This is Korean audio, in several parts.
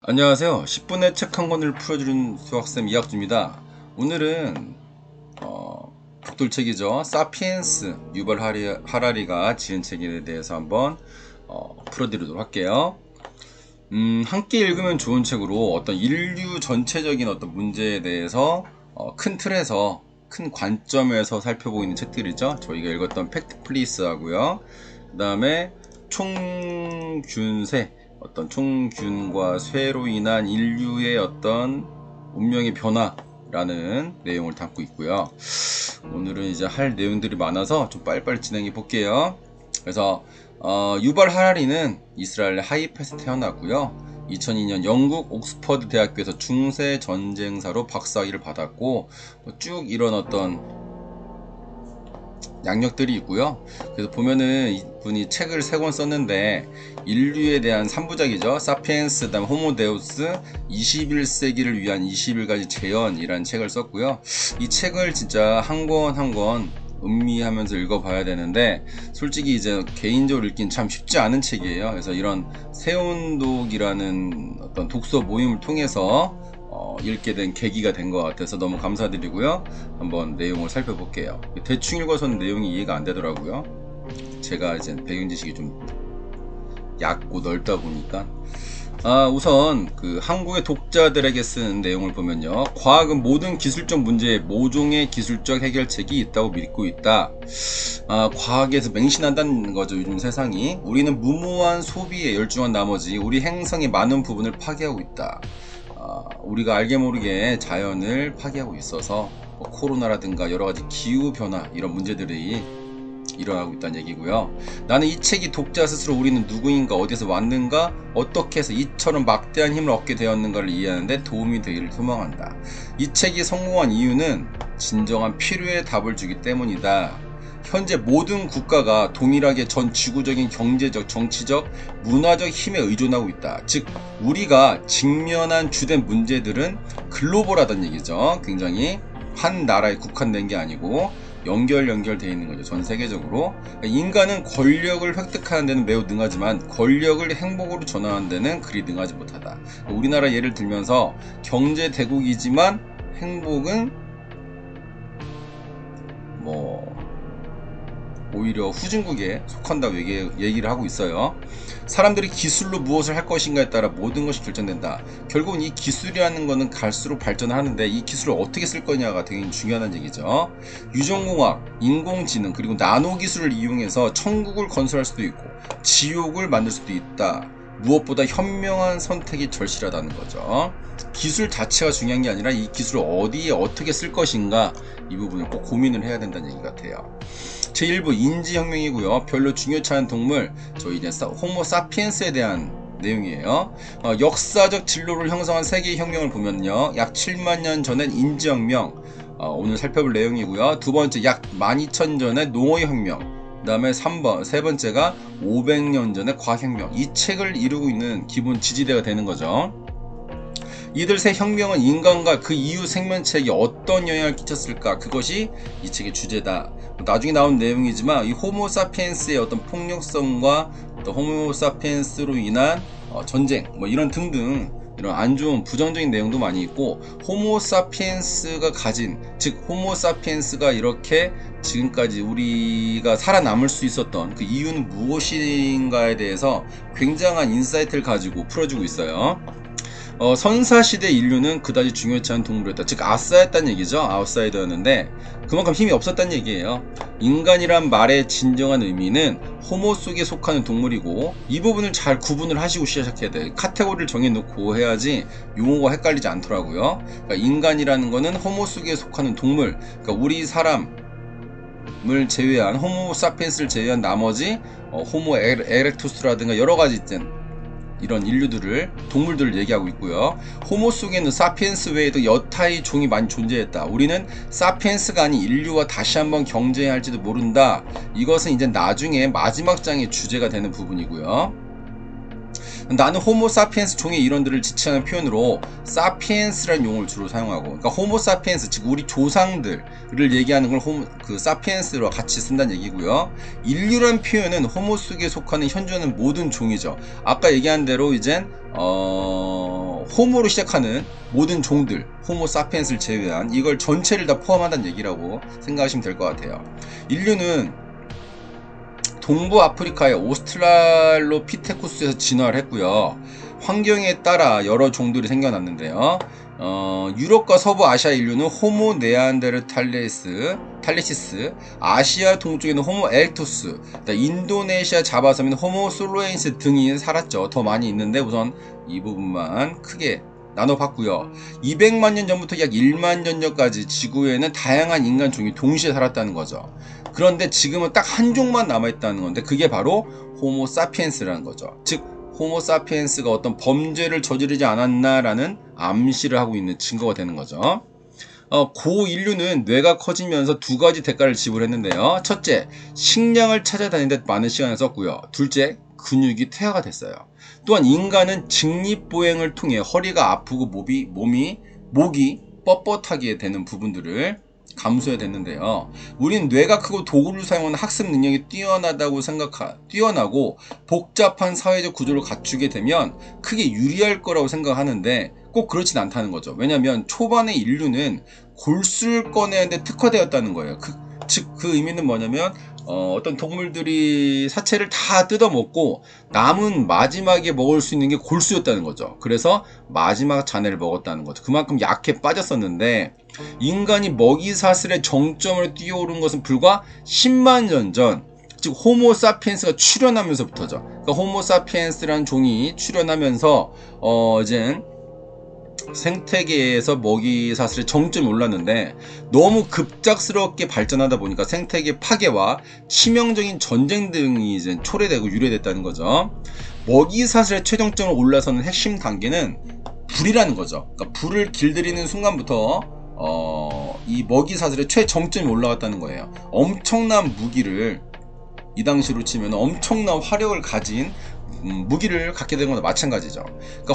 안녕하세요. 10분에 책 한 권을 풀어주는 수학쌤 이학주입니다. 오늘은 북돌책이죠. 사피엔스, 유발 하라리가 지은 책에 대해서 한번 풀어드리도록 할게요. 함께 읽으면 좋은 책으로 어떤 인류 전체적인 어떤 문제에 대해서 큰 틀에서 큰 관점에서 살펴보이는 책들이죠. 저희가 읽었던 팩트 플리스 하고요. 그 다음에 총균세, 어떤 총균과 쇠로 인한 인류의 어떤 운명의 변화라는 내용을 담고 있고요. 오늘은 이제 할 내용들이 많아서 좀 빨리빨리 진행해 볼게요. 그래서 유발 하라리는 이스라엘 하이파에서 태어났고요. 2002년 영국 옥스퍼드 대학교에서 중세 전쟁사로 박사학위를 받았고 쭉 이런 어떤 양력들이 있고요. 그래서 보면은 이분이 책을 3권 썼는데 인류에 대한 3부작이죠. 사피엔스, 그다음 호모데우스, 21세기를 위한 21가지 재현이라는 책을 썼고요. 이 책을 진짜 한 권 한 권 음미하면서 읽어봐야 되는데 솔직히 이제 개인적으로 읽긴 참 쉽지 않은 책이에요. 그래서 이런 새온독이라는 어떤 독서 모임을 통해서 읽게 된 계기가 된 것 같아서 너무 감사드리고요. 한번 내용을 살펴볼게요. 대충 읽어서는 내용이 이해가 안 되더라고요. 제가 이제 배경 지식이 좀 얕고 넓다 보니까 우선 그 한국의 독자들에게 쓴 내용을 보면요. 과학은 모든 기술적 문제에 모종의 기술적 해결책이 있다고 믿고 있다. 과학에서 맹신한다는 거죠. 요즘 세상이. 우리는 무모한 소비에 열중한 나머지 우리 행성의 많은 부분을 파괴하고 있다. 우리가 알게 모르게 자연을 파괴하고 있어서 뭐 코로나라든가 여러가지 기후변화 이런 문제들이 일어나고 있다는 얘기고요. 나는 이 책이 독자 스스로 우리는 누구인가, 어디서 왔는가, 어떻게 해서 이처럼 막대한 힘을 얻게 되었는가를 이해하는데 도움이 되기를 소망한다. 이 책이 성공한 이유는 진정한 필요의 답을 주기 때문이다. 현재 모든 국가가 동일하게 전 지구적인 경제적, 정치적, 문화적 힘에 의존하고 있다. 즉 우리가 직면한 주된 문제들은 글로벌하다는 얘기죠. 굉장히 한 나라에 국한된 게 아니고 연결되어 있는 거죠. 전 세계적으로. 인간은 권력을 획득하는 데는 매우 능하지만 권력을 행복으로 전환하는 데는 그리 능하지 못하다. 우리나라 예를 들면서 경제 대국이지만 행복은 오히려 후진국에 속한다고 얘기를 하고 있어요. 사람들이 기술로 무엇을 할 것인가에 따라 모든 것이 결정된다. 결국은 이 기술이라는 거는 갈수록 발전을 하는데 이 기술을 어떻게 쓸 거냐가 되게 중요한 얘기죠. 유전공학, 인공지능, 그리고 나노 기술을 이용해서 천국을 건설할 수도 있고 지옥을 만들 수도 있다. 무엇보다 현명한 선택이 절실하다는 거죠. 기술 자체가 중요한 게 아니라 이 기술을 어디에 어떻게 쓸 것인가, 이 부분을 꼭 고민을 해야 된다는 얘기 같아요. 제1부 인지혁명이고요. 별로 중요치 않은 동물, 저희 이제 호모 사피엔스에 대한 내용이에요. 역사적 진로를 형성한 세계의 혁명을 보면요, 약 7만 년 전엔 인지혁명, 오늘 살펴볼 내용이고요. 두 번째 약 12,000년 전에 농어혁명, 그 다음에 세 번째가 500년 전의 과학혁명. 이 책을 이루고 있는 기본 지지대가 되는 거죠. 이들 세 혁명은 인간과 그 이후 생명체에게 어떤 영향을 끼쳤을까? 그것이 이 책의 주제다. 나중에 나온 내용이지만 이 호모사피엔스의 어떤 폭력성과 또 호모사피엔스로 인한 전쟁, 이런 등등 이런 안 좋은 부정적인 내용도 많이 있고, 호모사피엔스가 가진, 즉 호모사피엔스가 이렇게 지금까지 우리가 살아남을 수 있었던 그 이유는 무엇인가에 대해서 굉장한 인사이트를 가지고 풀어주고 있어요. 선사시대 인류는 그다지 중요치 않은 동물이었다. 즉 아싸였다는 얘기죠. 아웃사이더였는데 그만큼 힘이 없었다는 얘기예요. 인간이란 말의 진정한 의미는 호모 속에 속하는 동물이고, 이 부분을 잘 구분을 하시고 시작해야 돼. 카테고리를 정해놓고 해야지 용어가 헷갈리지 않더라고요. 그러니까 인간이라는 거는 호모 속에 속하는 동물, 그러니까 우리 사람을 제외한 호모 사피엔스를 제외한 나머지 호모 에렉투스라든가 여러가지 이런 동물들을 얘기하고 있고요. 호모 속에는 사피엔스 외에도 여타의 종이 많이 존재했다. 우리는 사피엔스가 아닌 인류와 다시 한번 경쟁해야 할지도 모른다. 이것은 이제 나중에 마지막 장의 주제가 되는 부분이고요. 나는 호모 사피엔스 종의 일원들을 지칭하는 표현으로 사피엔스라는 용어를 주로 사용하고, 그러니까 호모 사피엔스, 즉 우리 조상들을 얘기하는 걸 그 사피엔스로 같이 쓴다는 얘기고요. 인류란 표현은 호모 속에 속하는 현존하는 모든 종이죠. 아까 얘기한 대로 이젠 호모로 시작하는 모든 종들, 호모 사피엔스를 제외한 이걸 전체를 다 포함한다는 얘기라고 생각하시면 될 것 같아요. 인류는 동부 아프리카의 오스트랄로피테쿠스에서 진화를 했고요. 환경에 따라 여러 종들이 생겨났는데요. 유럽과 서부 아시아 인류는 호모 네안데르탈레시스, 아시아 동쪽에는 호모 에렉투스, 인도네시아 자바섬에는 호모 솔로엔스 등이 살았죠. 더 많이 있는데 우선 이 부분만 크게 나눠봤고요. 200만 년 전부터 약 1만 년 전까지 지구에는 다양한 인간 종이 동시에 살았다는 거죠. 그런데 지금은 딱 한 종만 남아있다는 건데 그게 바로 호모 사피엔스라는 거죠. 즉 호모 사피엔스가 어떤 범죄를 저지르지 않았나라는 암시를 하고 있는 증거가 되는 거죠. 고 인류는 뇌가 커지면서 두 가지 대가를 지불했는데요. 첫째, 식량을 찾아다니는 데 많은 시간을 썼고요. 둘째, 근육이 퇴화가 됐어요. 또한 인간은 직립보행을 통해 허리가 아프고 목이 뻣뻣하게 되는 부분들을 감수해야 됐는데요. 우린 뇌가 크고 도구를 사용하는 학습 능력이 뛰어나고 복잡한 사회적 구조를 갖추게 되면 크게 유리할 거라고 생각하는데 꼭 그렇진 않다는 거죠. 왜냐하면 초반의 인류는 골수를 꺼내는데 특화되었다는 거예요. 즉 그 의미는 뭐냐면 어떤 동물들이 사체를 다 뜯어먹고 남은 마지막에 먹을 수 있는 게 골수였다는 거죠. 그래서 마지막 잔해를 먹었다는 거죠. 그만큼 약해 빠졌었는데 인간이 먹이사슬의 정점을 뛰어오른 것은 불과 10만 년 전, 즉 호모 사피엔스가 출현하면서부터죠. 그러니까 호모 사피엔스라는 종이 출현하면서 이제 생태계에서 먹이사슬의 정점이 올랐는데 너무 급작스럽게 발전하다 보니까 생태계 파괴와 치명적인 전쟁 등이 이제 초래되고 유래됐다는 거죠. 먹이사슬의 최정점을 올라서는 핵심 단계는 불이라는 거죠. 그러니까 불을 길들이는 순간부터 이 먹이사슬의 최정점이 올라갔다는 거예요. 엄청난 무기를 이 당시로 치면 엄청난 화력을 가진 무기를 갖게 된 것과 마찬가지죠. 그러니까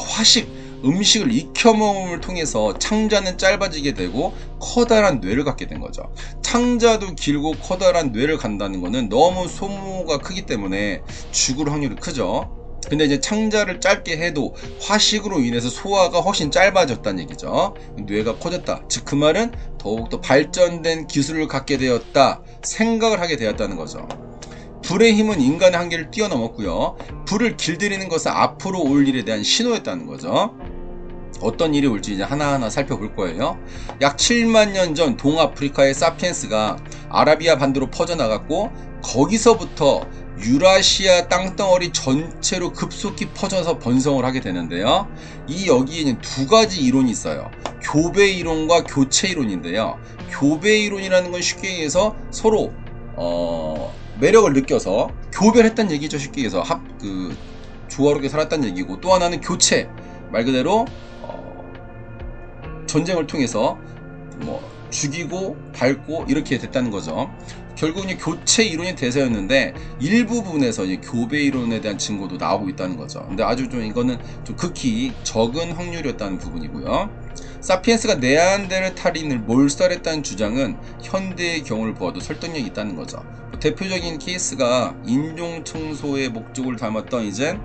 음식을 익혀먹음을 통해서 창자는 짧아지게 되고 커다란 뇌를 갖게 된 거죠. 창자도 길고 커다란 뇌를 갖는다는 것은 너무 소모가 크기 때문에 죽을 확률이 크죠. 근데 이제 창자를 짧게 해도 화식으로 인해서 소화가 훨씬 짧아졌다는 얘기죠. 뇌가 커졌다. 즉 그 말은 더욱더 발전된 기술을 갖게 되었다 생각을 하게 되었다는 거죠. 불의 힘은 인간의 한계를 뛰어넘었고요. 불을 길들이는 것은 앞으로 올 일에 대한 신호였다는 거죠. 어떤 일이 올지 이제 하나하나 살펴볼 거예요. 약 7만 년 전 동아프리카의 사피엔스가 아라비아 반도로 퍼져나갔고 거기서부터 유라시아 땅덩어리 전체로 급속히 퍼져서 번성을 하게 되는데요. 여기에는 두 가지 이론이 있어요. 교배 이론과 교체 이론인데요. 교배 이론이라는 건 쉽게 얘기해서 서로 매력을 느껴서 교배했다는 얘기죠. 쉽게 얘기해서 조화롭게 살았다는 얘기고, 또 하나는 교체, 말 그대로 전쟁을 통해서 죽이고 밟고 이렇게 됐다는 거죠. 결국은 교체 이론이 대세였는데 일부 부분에서 교배 이론에 대한 증거도 나오고 있다는 거죠. 근데 아주 이거는 극히 적은 확률이었다는 부분이고요. 사피엔스가 네안데르탈인을 몰살했다는 주장은 현대의 경우를 보아도 설득력이 있다는 거죠. 대표적인 케이스가 인종 청소의 목적을 담았던 이제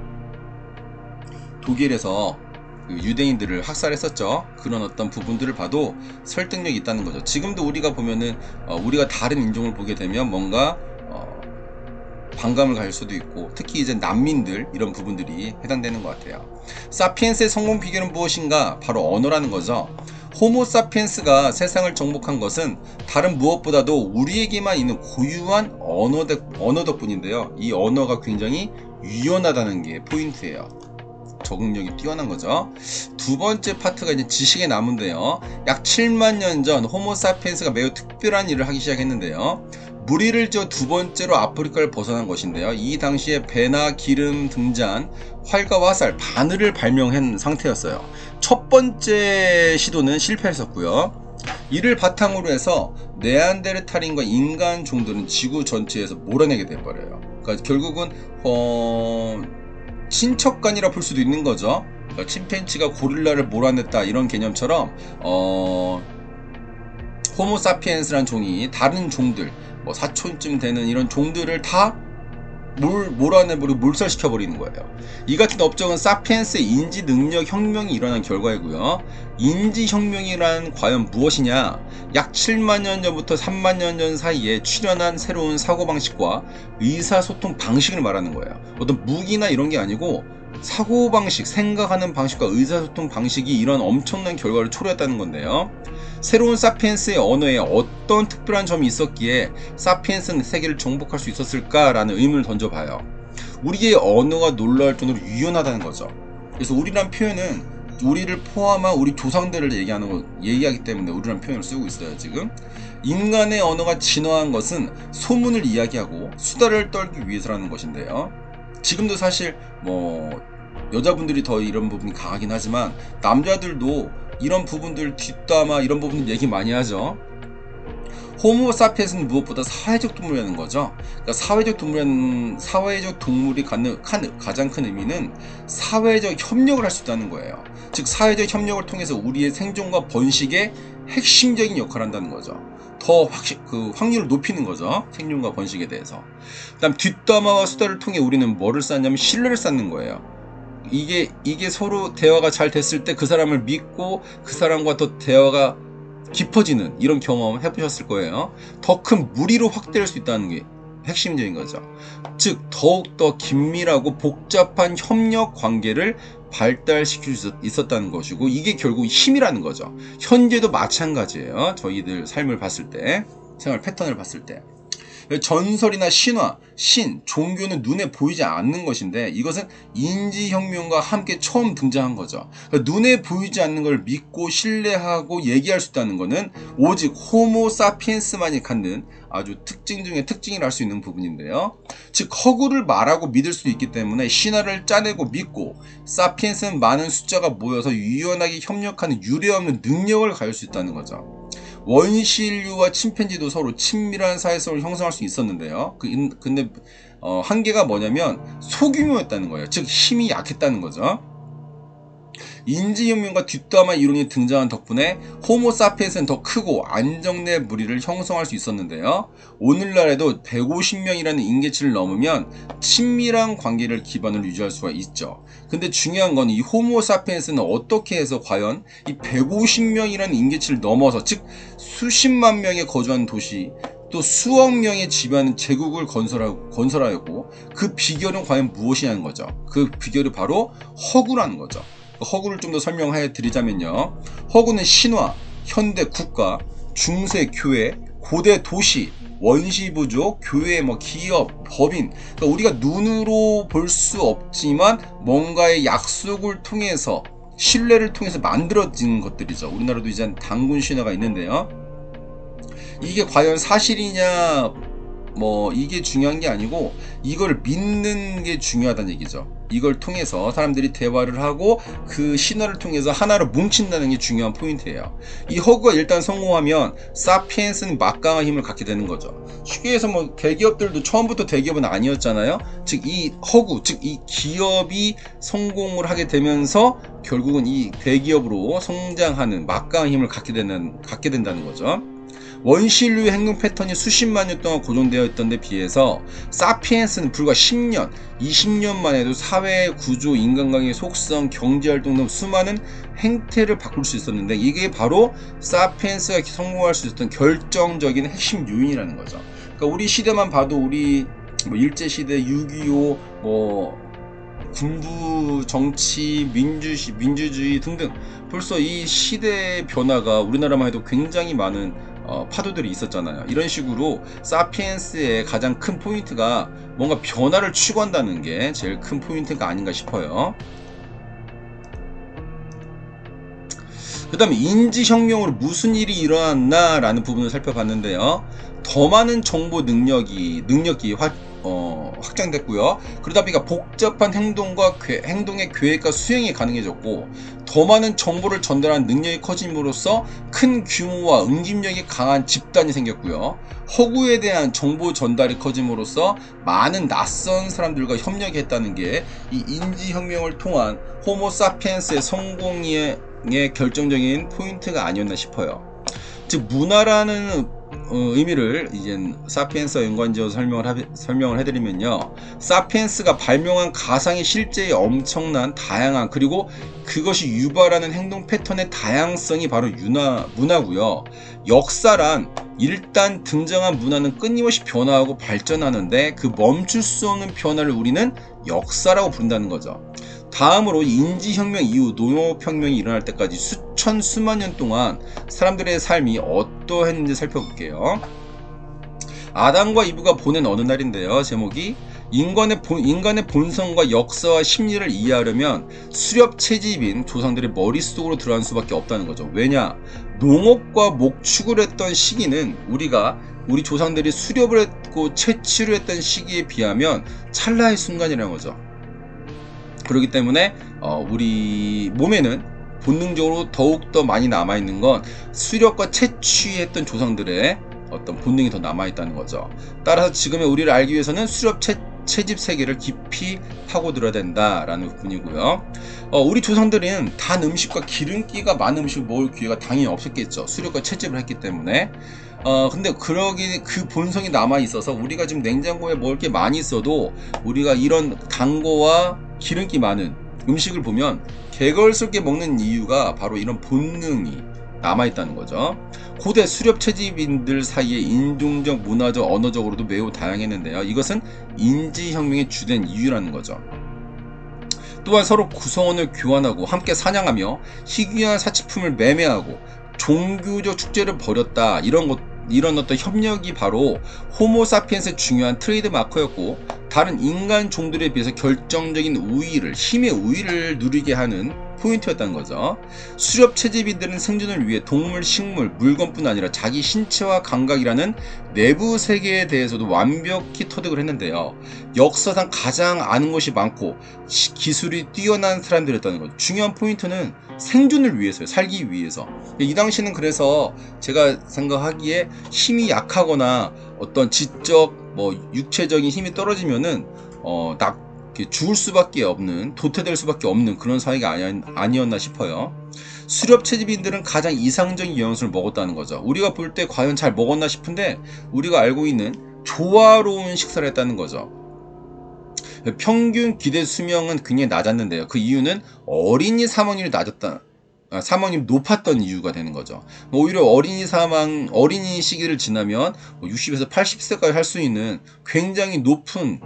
독일에서 유대인들을 학살했었죠. 그런 어떤 부분들을 봐도 설득력이 있다는 거죠. 지금도 우리가 보면은 우리가 다른 인종을 보게 되면 뭔가 반감을 가질 수도 있고, 특히 이제 난민들 이런 부분들이 해당되는 것 같아요. 사피엔스의 성공 비결은 무엇인가? 바로 언어라는 거죠. 호모 사피엔스가 세상을 정복한 것은 다른 무엇보다도 우리에게만 있는 고유한 언어 덕분인데요. 이 언어가 굉장히 유연하다는 게 포인트예요. 적응력이 뛰어난 거죠. 두 번째 파트가 이제 지식의 나무인데요. 약 7만 년 전 호모 사피엔스가 매우 특별한 일을 하기 시작했는데요. 무리를 지어 두 번째로 아프리카를 벗어난 것인데요. 이 당시에 배나 기름 등잔, 활과 화살, 바늘을 발명한 상태였어요. 첫 번째 시도는 실패했었고요. 이를 바탕으로 해서 네안데르탈인과 인간 종들은 지구 전체에서 몰아내게 돼버려요. 그러니까 결국은 친척간이라 볼 수도 있는 거죠. 그러니까 침팬지가 고릴라를 몰아냈다 이런 개념처럼 호모 사피엔스라는 종이 다른 종들, 사촌쯤 되는 이런 종들을 다 몰아내버리고 몰살시켜버리는 거예요. 이 같은 업적은 사피엔스의 인지 능력 혁명이 일어난 결과이고요. 인지 혁명이란 과연 무엇이냐? 약 7만 년 전부터 3만 년 전 사이에 출현한 새로운 사고방식과 의사소통 방식을 말하는 거예요. 어떤 무기나 이런 게 아니고 사고방식, 생각하는 방식과 의사소통 방식이 이런 엄청난 결과를 초래했다는 건데요. 새로운 사피엔스의 언어에 어떤 특별한 점이 있었기에 사피엔스는 세계를 정복할 수 있었을까라는 의문을 던져봐요. 우리의 언어가 놀라울 정도로 유연하다는 거죠. 그래서 우리란 표현은 우리를 포함한 우리 조상들을 얘기하기 때문에 우리란 표현을 쓰고 있어요. 지금 인간의 언어가 진화한 것은 소문을 이야기하고 수다를 떨기 위해서라는 것인데요. 지금도 사실 여자분들이 더 이런 부분이 강하긴 하지만 남자들도 이런 부분들 뒷담화 이런 부분들 얘기 많이 하죠. 호모 사피엔스는 무엇보다 사회적 동물이라는 거죠. 그러니까 사회적 동물이 갖는 가장 큰 의미는 사회적 협력을 할 수 있다는 거예요. 즉 사회적 협력을 통해서 우리의 생존과 번식에 핵심적인 역할을 한다는 거죠. 더 확률을 높이는 거죠. 생존과 번식에 대해서. 그다음 뒷담화와 수다를 통해 우리는 뭐를 쌓냐면 신뢰를 쌓는 거예요. 이게 서로 대화가 잘 됐을 때 그 사람을 믿고 그 사람과 더 대화가 깊어지는 이런 경험 해보셨을 거예요. 더 큰 무리로 확대할 수 있다는 게 핵심적인 거죠. 즉 더욱더 긴밀하고 복잡한 협력 관계를 발달시킬 수 있었다는 것이고 이게 결국 힘이라는 거죠. 현재도 마찬가지예요. 저희들 삶을 봤을 때, 생활 패턴을 봤을 때. 전설이나 신화, 종교는 눈에 보이지 않는 것인데 이것은 인지혁명과 함께 처음 등장한 거죠. 그러니까 눈에 보이지 않는 걸 믿고 신뢰하고 얘기할 수 있다는 것은 오직 호모 사피엔스만이 갖는 아주 특징 중에 특징이라 할 수 있는 부분인데요. 즉 허구를 말하고 믿을 수 있기 때문에 신화를 짜내고 믿고 사피엔스는 많은 숫자가 모여서 유연하게 협력하는 유례없는 능력을 가질 수 있다는 거죠. 원시 인류와 침팬지도 서로 친밀한 사회성을 형성할 수 있었는데요. 근데 한계가 뭐냐면 소규모였다는 거예요. 즉 힘이 약했다는 거죠. 인지혁명과 뒷담화 이론이 등장한 덕분에 호모 사피엔스는 더 크고 안정된 무리를 형성할 수 있었는데요. 오늘날에도 150명이라는 인계치를 넘으면 친밀한 관계를 기반으로 유지할 수가 있죠. 근데 중요한 건 이 호모 사피엔스는 어떻게 해서 과연 이 150명이라는 인계치를 넘어서 즉 수십만 명이 거주하는 도시 또 수억 명의 지배하는 제국을 건설하였고 그 비결은 과연 무엇이냐는 거죠. 그 비결이 바로 허구라는 거죠. 허구를 좀 더 설명해 드리자면요. 허구는 신화, 현대 국가, 중세 교회, 고대 도시, 원시 부족, 교회, 기업, 법인. 그러니까 우리가 눈으로 볼 수 없지만 뭔가의 약속을 통해서 신뢰를 통해서 만들어진 것들이죠. 우리나라도 이제 단군 신화가 있는데요. 이게 과연 사실이냐 이게 중요한 게 아니고 이걸 믿는 게 중요하다는 얘기죠. 이걸 통해서 사람들이 대화를 하고 그 신화를 통해서 하나로 뭉친다는 게 중요한 포인트예요. 이 허구가 일단 성공하면 사피엔스는 막강한 힘을 갖게 되는 거죠. 쉽게 해서 대기업들도 처음부터 대기업은 아니었잖아요. 즉 이 허구, 즉 이 기업이 성공을 하게 되면서 결국은 이 대기업으로 성장하는 막강한 힘을 갖게 된다는 거죠. 원시 인류의 행동 패턴이 수십만 년 동안 고정되어 있던 데 비해서 사피엔스는 불과 10년, 20년만 해도 사회 구조, 인간관계 속성, 경제활동 등 수많은 행태를 바꿀 수 있었는데 이게 바로 사피엔스가 성공할 수 있었던 결정적인 핵심 요인이라는 거죠. 그러니까 우리 시대만 봐도 우리 일제시대, 6.25, 군부 정치, 민주주의 등등 벌써 이 시대의 변화가 우리나라만 해도 굉장히 많은 파도들이 있었잖아요. 이런 식으로 사피엔스의 가장 큰 포인트가 뭔가 변화를 추구한다는 게 제일 큰 포인트가 아닌가 싶어요. 그 다음에 인지혁명으로 무슨 일이 일어났나 라는 부분을 살펴봤는데요. 더 많은 정보 능력이 확장됐고요. 그러다 보니까 복잡한 행동의 계획과 수행이 가능해졌고 더 많은 정보를 전달하는 능력이 커짐으로써 큰 규모와 응집력이 강한 집단이 생겼고요. 허구에 대한 정보 전달이 커짐으로써 많은 낯선 사람들과 협력했다는 게 이 인지혁명을 통한 호모 사피엔스의 성공의 결정적인 포인트가 아니었나 싶어요. 즉 문화라는 의미를 이제 사피엔스와 연관지어서 설명을 해드리면요. 사피엔스가 발명한 가상의 실제의 엄청난 다양한, 그리고 그것이 유발하는 행동 패턴의 다양성이 바로 문화고요. 역사란 일단 등장한 문화는 끊임없이 변화하고 발전하는데 그 멈출 수 없는 변화를 우리는 역사라고 부른다는 거죠. 다음으로 인지혁명 이후 농업혁명이 일어날 때까지 수만 년 동안 사람들의 삶이 어떠했는지 살펴볼게요. 아담과 이브가 보낸 어느 날인데요. 제목이 인간의 본성과 역사와 심리를 이해하려면 수렵 채집인 조상들의 머릿속으로 들어갈 수밖에 없다는 거죠. 왜냐? 농업과 목축을 했던 시기는 우리 조상들이 수렵을 했고 채취를 했던 시기에 비하면 찰나의 순간이라는 거죠. 그렇기 때문에 우리 몸에는 본능적으로 더욱더 많이 남아있는 건 수렵과 채취했던 조상들의 어떤 본능이 더 남아있다는 거죠. 따라서 지금의 우리를 알기 위해서는 수렵 채집 세계를 깊이 파고들어야 된다라는 부분이고요. 우리 조상들은 단 음식과 기름기가 많은 음식을 먹을 기회가 당연히 없었겠죠. 수렵과 채집을 했기 때문에. 근데 그 본성이 남아있어서 우리가 지금 냉장고에 먹을 게 많이 있어도 우리가 이런 단 거와 기름기 많은 음식을 보면 개걸스럽게 먹는 이유가 바로 이런 본능이 남아있다는 거죠. 고대 수렵 채집인들 사이에 인종적, 문화적, 언어적으로도 매우 다양했는데요. 이것은 인지혁명의 주된 이유라는 거죠. 또한 서로 구성원을 교환하고 함께 사냥하며 희귀한 사치품을 매매하고 종교적 축제를 벌였다. 이런 어떤 협력이 바로 호모사피엔스의 중요한 트레이드 마커였고, 다른 인간 종들에 비해서 결정적인 힘의 우위를 누리게 하는 포인트였다는 거죠. 수렵 채집인들은 생존을 위해 동물, 식물, 물건뿐 아니라 자기 신체와 감각이라는 내부 세계에 대해서도 완벽히 터득을 했는데요. 역사상 가장 아는 것이 많고 기술이 뛰어난 사람들이었다는 거죠. 중요한 포인트는 생존을 위해서요. 살기 위해서. 이 당시는 그래서 제가 생각하기에 힘이 약하거나 어떤 지적, 육체적인 힘이 떨어지면은 죽을 수밖에 없는, 도태될 수밖에 없는 그런 사회가 아니었나 싶어요. 수렵 채집인들은 가장 이상적인 영양소를 먹었다는 거죠. 우리가 볼 때 과연 잘 먹었나 싶은데 우리가 알고 있는 조화로운 식사를 했다는 거죠. 평균 기대 수명은 굉장히 낮았는데요. 그 이유는 어린이 사망률이 사망률이 높았던 이유가 되는 거죠. 오히려 어린이 시기를 지나면 60에서 80세까지 할 수 있는 굉장히 높은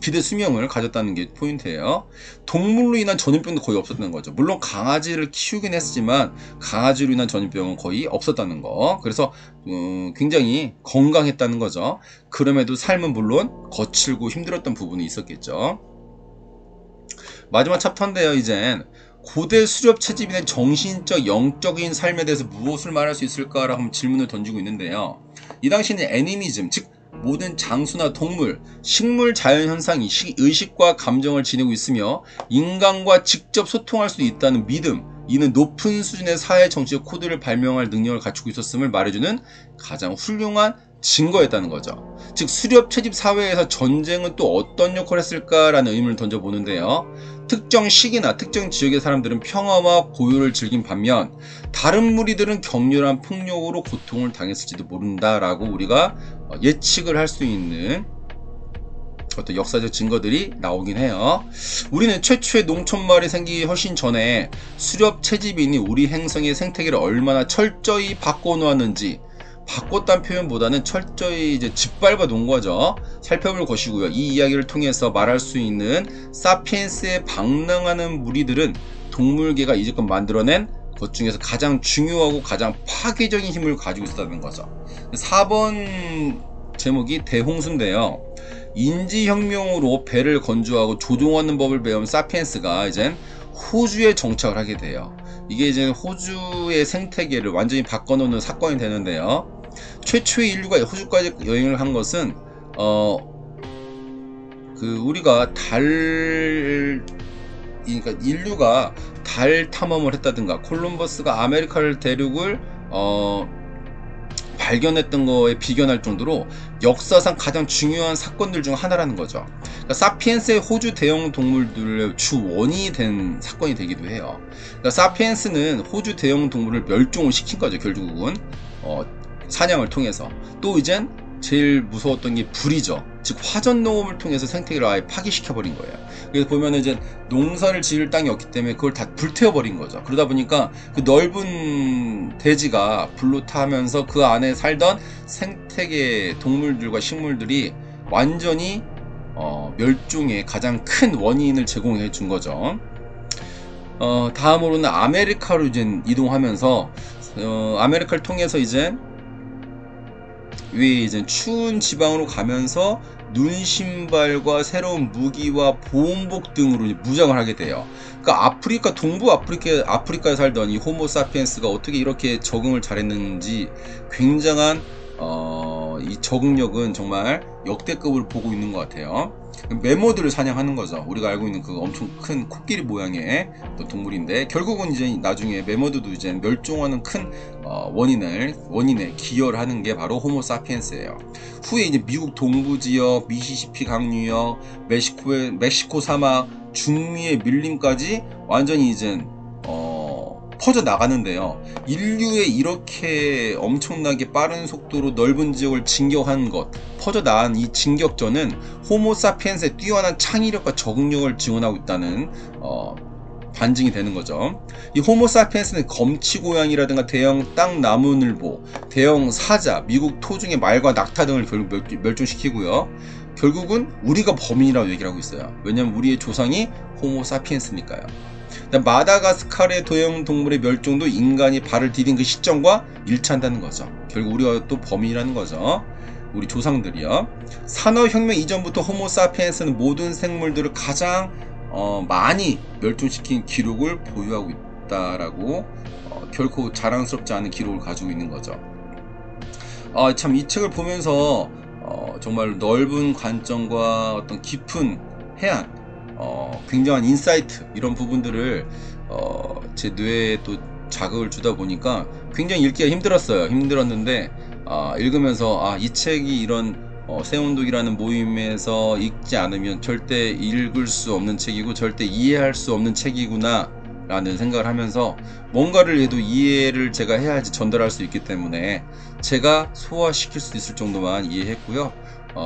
기대 수명을 가졌다는 게 포인트예요. 동물로 인한 전염병도 거의 없었다는 거죠. 물론 강아지를 키우긴 했지만 강아지로 인한 전염병은 거의 없었다는 거. 그래서 굉장히 건강했다는 거죠. 그럼에도 삶은 물론 거칠고 힘들었던 부분이 있었겠죠. 마지막 챕터인데요. 이젠 고대 수렵 채집인의 정신적, 영적인 삶에 대해서 무엇을 말할 수 있을까라고 질문을 던지고 있는데요. 이 당시에는 애니미즘, 즉 모든 장수나 동물, 식물 자연현상이 의식과 감정을 지니고 있으며 인간과 직접 소통할 수 있다는 믿음, 이는 높은 수준의 사회 정치적 코드를 발명할 능력을 갖추고 있었음을 말해주는 가장 훌륭한 증거였다는 거죠. 즉 수렵 채집 사회에서 전쟁은 또 어떤 역할을 했을까라는 의문을 던져보는데요. 특정 시기나 특정 지역의 사람들은 평화와 고요를 즐긴 반면 다른 무리들은 격렬한 폭력으로 고통을 당했을지도 모른다라고 우리가 예측을 할 수 있는 어떤 역사적 증거들이 나오긴 해요. 우리는 최초의 농촌마을이 생기기 훨씬 전에 수렵 채집인이 우리 행성의 생태계를 얼마나 철저히 바꿔놓았는지, 바꿨다는 표현보다는 철저히 짓밟아 놓은 거죠. 살펴볼 것이고요. 이 이야기를 통해서 말할 수 있는 사피엔스에 방랑하는 무리들은 동물계가 이제껏 만들어낸 것 중에서 가장 중요하고 가장 파괴적인 힘을 가지고 있었다는 거죠. 4번 제목이 대홍수인데요. 인지혁명으로 배를 건조하고 조종하는 법을 배운 사피엔스가 이젠 호주에 정착을 하게 돼요. 이게 이제 호주의 생태계를 완전히 바꿔놓는 사건이 되는데요. 최초의 인류가 호주까지 여행을 한 것은 우리가 그러니까 인류가 달 탐험을 했다든가 콜럼버스가 아메리카 대륙을 발견했던 거에 비견할 정도로 역사상 가장 중요한 사건들 중 하나라는 거죠. 그러니까 사피엔스의 호주 대형 동물들의 주 원인이 된 사건이 되기도 해요. 그러니까 사피엔스는 호주 대형 동물을 멸종을 시킨 거죠. 결국은 사냥을 통해서. 또 이젠 제일 무서웠던 게 불이죠. 즉 화전 농업을 통해서 생태계를 아예 파괴시켜 버린 거예요. 그래서 보면은 이제 농사를 지을 땅이 없기 때문에 그걸 다 불태워 버린 거죠. 그러다 보니까 그 넓은 대지가 불로 타면서 그 안에 살던 생태계 동물들과 식물들이 완전히 멸종의 가장 큰 원인을 제공해 준 거죠. 다음으로는 아메리카로 이제 이동하면서 아메리카를 통해서 이제 위에 이제 추운 지방으로 가면서 눈 신발과 새로운 무기와 보온복 등으로 무장을 하게 돼요. 그러니까 아프리카, 동부 아프리카에 살던 이 호모 사피엔스가 어떻게 이렇게 적응을 잘했는지 굉장한 이 적응력은 정말 역대급을 보고 있는 것 같아요. 메모드를 사냥하는 거죠. 우리가 알고 있는 그 엄청 큰 코끼리 모양의 동물인데, 결국은 이제 나중에 메모드도 이제 멸종하는 큰 원인에 기여를 하는 게 바로 호모 사피엔스예요. 후에 이제 미국 동부 지역, 미시시피 강유역, 멕시코 사막, 중미의 밀림까지 완전히 이제 퍼져 나가는데요. 인류의 이렇게 엄청나게 빠른 속도로 넓은 지역을 진격한 것, 퍼져 나간 이 진격전은 호모 사피엔스의 뛰어난 창의력과 적응력을 증언하고 있다는 반증이 되는 거죠. 이 호모 사피엔스는 검치고양이라든가 대형 땅나무늘보, 대형 사자, 미국 토종의 말과 낙타 등을 결국 멸종시키고요. 결국은 우리가 범인이라고 얘기를 하고 있어요. 왜냐하면 우리의 조상이 호모 사피엔스니까요. 마다가스카르의 도형 동물의 멸종도 인간이 발을 디딘 그 시점과 일치한다는 거죠. 결국 우리가 또 범인이라는 거죠. 우리 조상들이요. 산업혁명 이전부터 호모 사피엔스는 모든 생물들을 가장 많이 멸종시킨 기록을 보유하고 있다라고 결코 자랑스럽지 않은 기록을 가지고 있는 거죠. 참 이 책을 보면서 정말 넓은 관점과 어떤 깊은 해안, 굉장한 인사이트, 이런 부분들을 제 뇌에 또 자극을 주다 보니까 굉장히 읽기가 힘들었는데 읽으면서 이 책이 이런 세운독이라는 모임에서 읽지 않으면 절대 읽을 수 없는 책이고 절대 이해할 수 없는 책이구나 라는 생각을 하면서, 뭔가를 해도 이해를 제가 해야지 전달할 수 있기 때문에 제가 소화시킬 수 있을 정도만 이해했고요.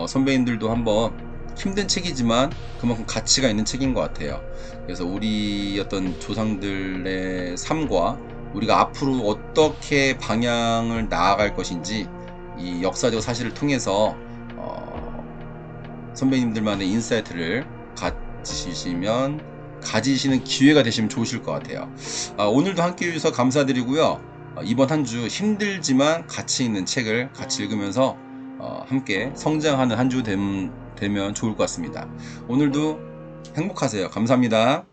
선배님들도 한번, 힘든 책이지만 그만큼 가치가 있는 책인 것 같아요. 그래서 우리 어떤 조상들의 삶과 우리가 앞으로 어떻게 방향을 나아갈 것인지 이 역사적 사실을 통해서 선배님들만의 인사이트를 가지시는 기회가 되시면 좋으실 것 같아요. 오늘도 함께 해주셔서 감사드리고요. 이번 한 주 힘들지만 가치 있는 책을 같이 읽으면서 함께 성장하는 한 주 되면 좋을 것 같습니다. 오늘도 행복하세요. 감사합니다.